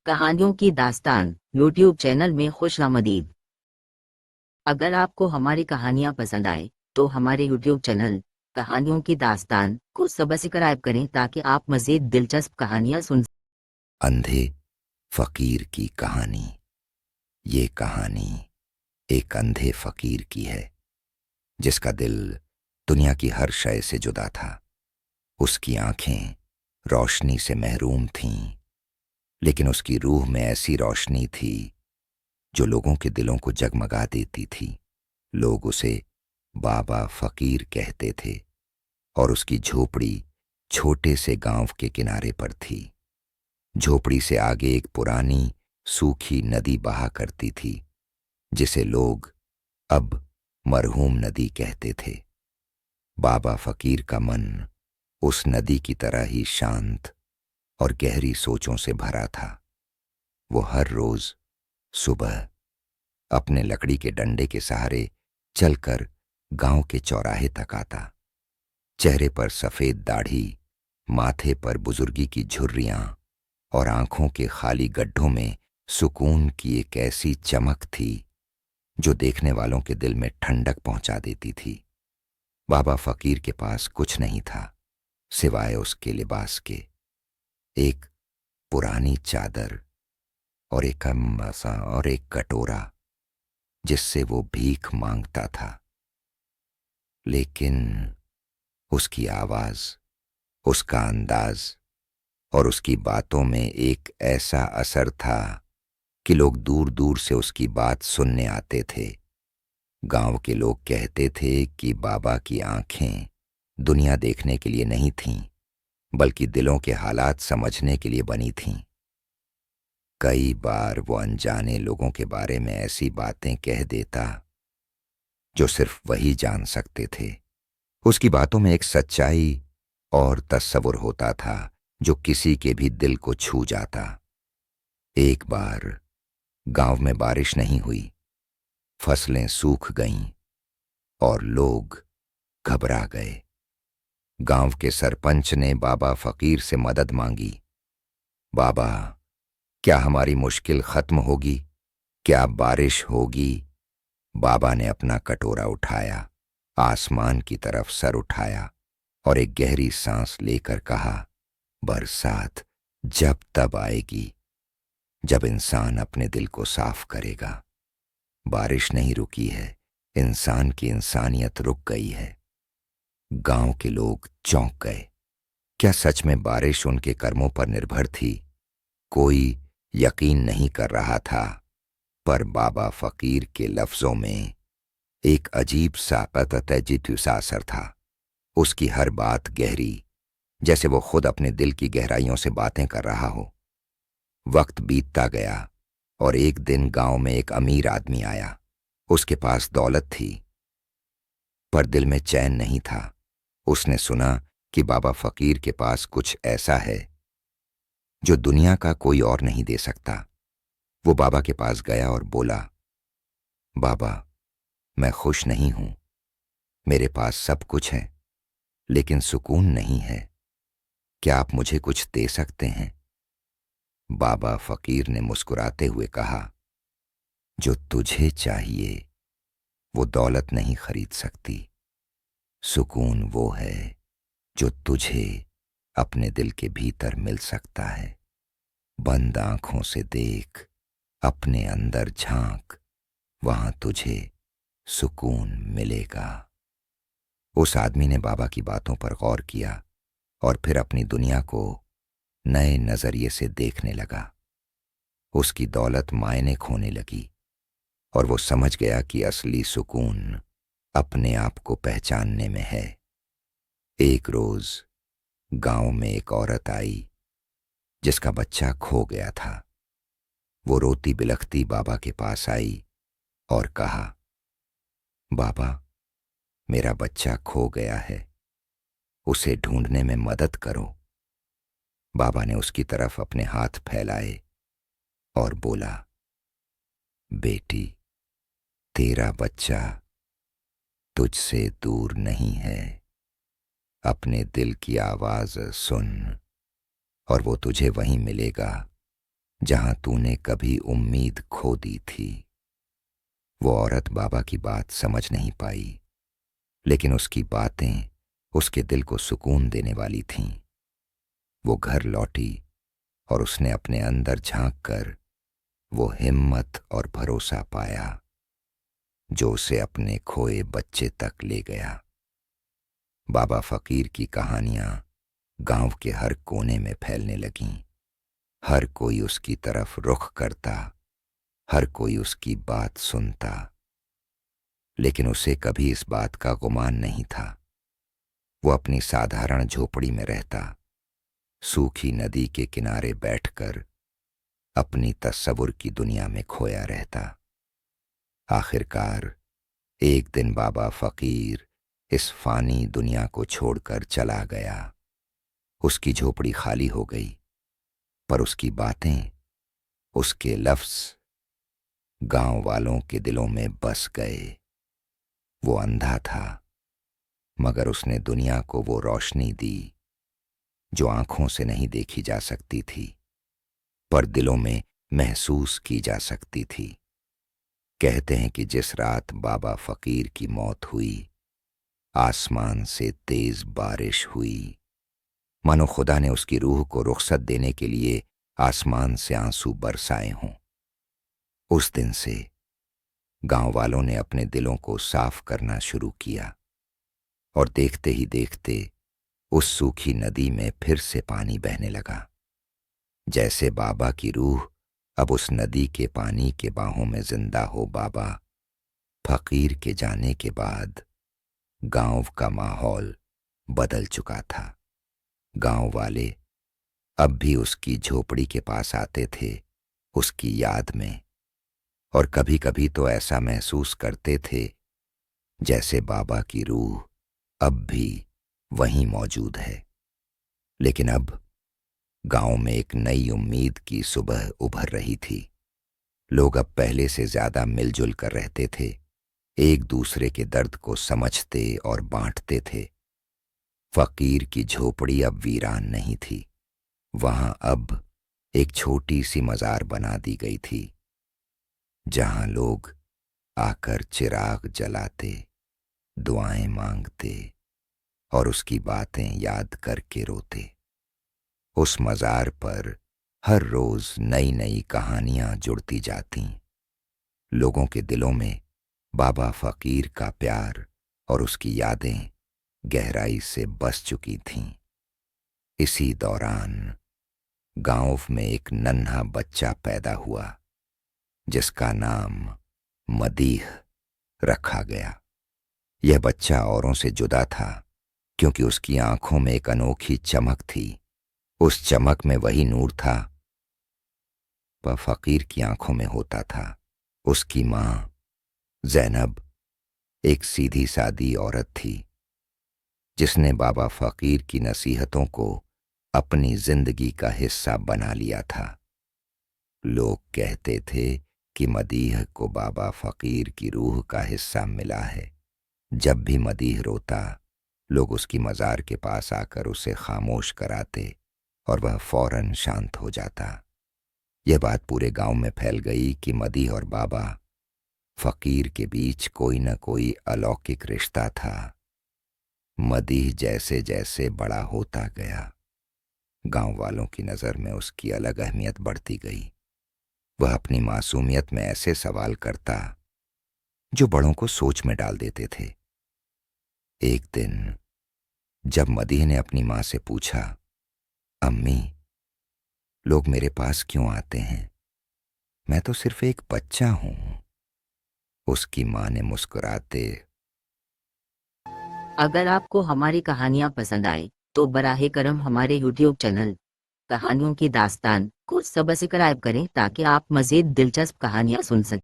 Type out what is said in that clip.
कहानियों की दास्तान यूट्यूब चैनल में खुशामदीद। अगर आपको हमारी कहानियाँ पसंद आए तो हमारे यूट्यूब चैनल कहानियों की दास्तान को सब्सक्राइब करें ताकि आप मज़ीद दिलचस्प कहानियाँ सुन अंधे फकीर की कहानी। ये कहानी एक अंधे फकीर की है जिसका दिल दुनिया की हर शय से जुदा था। उसकी आंखें रोशनी से महरूम थीं, लेकिन उसकी रूह में ऐसी रोशनी थी जो लोगों के दिलों को जगमगा देती थी। लोग उसे बाबा फकीर कहते थे और उसकी झोपड़ी छोटे से गांव के किनारे पर थी। झोपड़ी से आगे एक पुरानी सूखी नदी बहा करती थी जिसे लोग अब मरहूम नदी कहते थे। बाबा फकीर का मन उस नदी की तरह ही शांत और गहरी सोचों से भरा था। वो हर रोज सुबह अपने लकड़ी के डंडे के सहारे चलकर गांव के चौराहे तक आता। चेहरे पर सफेद दाढ़ी, माथे पर बुजुर्गी की झुर्रियां और आंखों के खाली गड्ढों में सुकून की एक ऐसी चमक थी जो देखने वालों के दिल में ठंडक पहुंचा देती थी। बाबा फकीर के पास कुछ नहीं था सिवाय उसके लिबास के। एक पुरानी चादर और एक अम्बासा और एक कटोरा जिससे वो भीख मांगता था। लेकिन उसकी आवाज, उसका अंदाज और उसकी बातों में एक ऐसा असर था कि लोग दूर दूर से उसकी बात सुनने आते थे। गांव के लोग कहते थे कि बाबा की आंखें दुनिया देखने के लिए नहीं थीं, बल्कि दिलों के हालात समझने के लिए बनी थीं। कई बार वो अनजाने लोगों के बारे में ऐसी बातें कह देता जो सिर्फ वही जान सकते थे। उसकी बातों में एक सच्चाई और तस्सवुर होता था जो किसी के भी दिल को छू जाता। एक बार गांव में बारिश नहीं हुई, फसलें सूख गईं और लोग घबरा गए। गांव के सरपंच ने बाबा फकीर से मदद मांगी। बाबा, क्या हमारी मुश्किल खत्म होगी? क्या बारिश होगी? बाबा ने अपना कटोरा उठाया, आसमान की तरफ सर उठाया और एक गहरी सांस लेकर कहा, बरसात जब तब आएगी जब इंसान अपने दिल को साफ करेगा। बारिश नहीं रुकी है, इंसान की इंसानियत रुक गई है। गांव के लोग चौंक गए। क्या सच में बारिश उनके कर्मों पर निर्भर थी? कोई यकीन नहीं कर रहा था, पर बाबा फकीर के लफ्जों में एक अजीब सा अततजितुसा असर था। उसकी हर बात गहरी, जैसे वो खुद अपने दिल की गहराइयों से बातें कर रहा हो। वक्त बीतता गया और एक दिन गांव में एक अमीर आदमी आया। उसके पास दौलत थी, पर दिल में चैन नहीं था। उसने सुना कि बाबा फकीर के पास कुछ ऐसा है जो दुनिया का कोई और नहीं दे सकता। वो बाबा के पास गया और बोला, बाबा, मैं खुश नहीं हूं। मेरे पास सब कुछ है, लेकिन सुकून नहीं है। क्या आप मुझे कुछ दे सकते हैं? बाबा फकीर ने मुस्कुराते हुए कहा, जो तुझे चाहिए वो दौलत नहीं खरीद सकती। सुकून वो है जो तुझे अपने दिल के भीतर मिल सकता है। बंद आंखों से देख, अपने अंदर झांक, वहां तुझे सुकून मिलेगा। उस आदमी ने बाबा की बातों पर गौर किया और फिर अपनी दुनिया को नए नजरिए से देखने लगा। उसकी दौलत मायने खोने लगी और वो समझ गया कि असली सुकून अपने आप को पहचानने में है। एक रोज गांव में एक औरत आई जिसका बच्चा खो गया था। वो रोती बिलखती बाबा के पास आई और कहा, बाबा, मेरा बच्चा खो गया है, उसे ढूंढने में मदद करो। बाबा ने उसकी तरफ अपने हाथ फैलाए और बोला, बेटी, तेरा बच्चा तुझसे दूर नहीं है। अपने दिल की आवाज सुन और वो तुझे वहीं मिलेगा जहां तूने कभी उम्मीद खो दी थी। वो औरत बाबा की बात समझ नहीं पाई, लेकिन उसकी बातें उसके दिल को सुकून देने वाली थीं। वो घर लौटी और उसने अपने अंदर झांक कर वो हिम्मत और भरोसा पाया जो उसे अपने खोए बच्चे तक ले गया। बाबा फकीर की कहानियां गांव के हर कोने में फैलने लगीं। हर कोई उसकी तरफ रुख करता, हर कोई उसकी बात सुनता, लेकिन उसे कभी इस बात का गुमान नहीं था। वो अपनी साधारण झोपड़ी में रहता, सूखी नदी के किनारे बैठकर अपनी तस्वुर की दुनिया में खोया रहता। आखिरकार एक दिन बाबा फकीर इस फानी दुनिया को छोड़कर चला गया। उसकी झोपड़ी खाली हो गई, पर उसकी बातें, उसके लफ्ज गांव वालों के दिलों में बस गए। वो अंधा था, मगर उसने दुनिया को वो रोशनी दी जो आंखों से नहीं देखी जा सकती थी, पर दिलों में महसूस की जा सकती थी। कहते हैं कि जिस रात बाबा फकीर की मौत हुई, आसमान से तेज बारिश हुई, मानो खुदा ने उसकी रूह को रुखसत देने के लिए आसमान से आंसू बरसाए हों। उस दिन से गांव वालों ने अपने दिलों को साफ करना शुरू किया, और देखते ही देखते उस सूखी नदी में फिर से पानी बहने लगा। जैसे बाबा की रूह अब उस नदी के पानी के बाहों में जिंदा हो। बाबा फकीर के जाने के बाद गांव का माहौल बदल चुका था। गांव वाले अब भी उसकी झोपड़ी के पास आते थे, उसकी याद में, और कभी कभी तो ऐसा महसूस करते थे जैसे बाबा की रूह अब भी वहीं मौजूद है। लेकिन अब गांव में एक नई उम्मीद की सुबह उभर रही थी। लोग अब पहले से ज्यादा मिलजुल कर रहते थे, एक दूसरे के दर्द को समझते और बांटते थे। फकीर की झोपड़ी अब वीरान नहीं थी। वहां अब एक छोटी सी मजार बना दी गई थी, जहां लोग आकर चिराग जलाते, दुआएं मांगते और उसकी बातें याद करके रोते। उस मजार पर हर रोज नई नई कहानियां जुड़ती जातीं। लोगों के दिलों में बाबा फकीर का प्यार और उसकी यादें गहराई से बस चुकी थीं। इसी दौरान गांव में एक नन्हा बच्चा पैदा हुआ, जिसका नाम मदीह रखा गया। यह बच्चा औरों से जुदा था, क्योंकि उसकी आंखों में एक अनोखी चमक थी। उस चमक में वही नूर था वह फकीर की आंखों में होता था। उसकी मां जैनब एक सीधी सादी औरत थी, जिसने बाबा फकीर की नसीहतों को अपनी जिंदगी का हिस्सा बना लिया था। लोग कहते थे कि मदीह को बाबा फकीर की रूह का हिस्सा मिला है। जब भी मदीह रोता, लोग उसकी मजार के पास आकर उसे खामोश कराते और वह फौरन शांत हो जाता। यह बात पूरे गांव में फैल गई कि मदीह और बाबा फकीर के बीच कोई न कोई अलौकिक रिश्ता था। मदीह जैसे जैसे बड़ा होता गया, गांव वालों की नजर में उसकी अलग अहमियत बढ़ती गई। वह अपनी मासूमियत में ऐसे सवाल करता जो बड़ों को सोच में डाल देते थे। एक दिन जब मदीह ने अपनी मां से पूछा, अम्मी, लोग मेरे पास क्यों आते हैं? मैं तो सिर्फ एक बच्चा हूं। उसकी मां ने मुस्कुराते अगर आपको हमारी कहानियाँ पसंद आए तो बराहे करम हमारे यूट्यूब चैनल कहानियों की दास्तान को सब्सक्राइब करें, ताकि आप मज़ीद दिलचस्प कहानियाँ सुन सकें।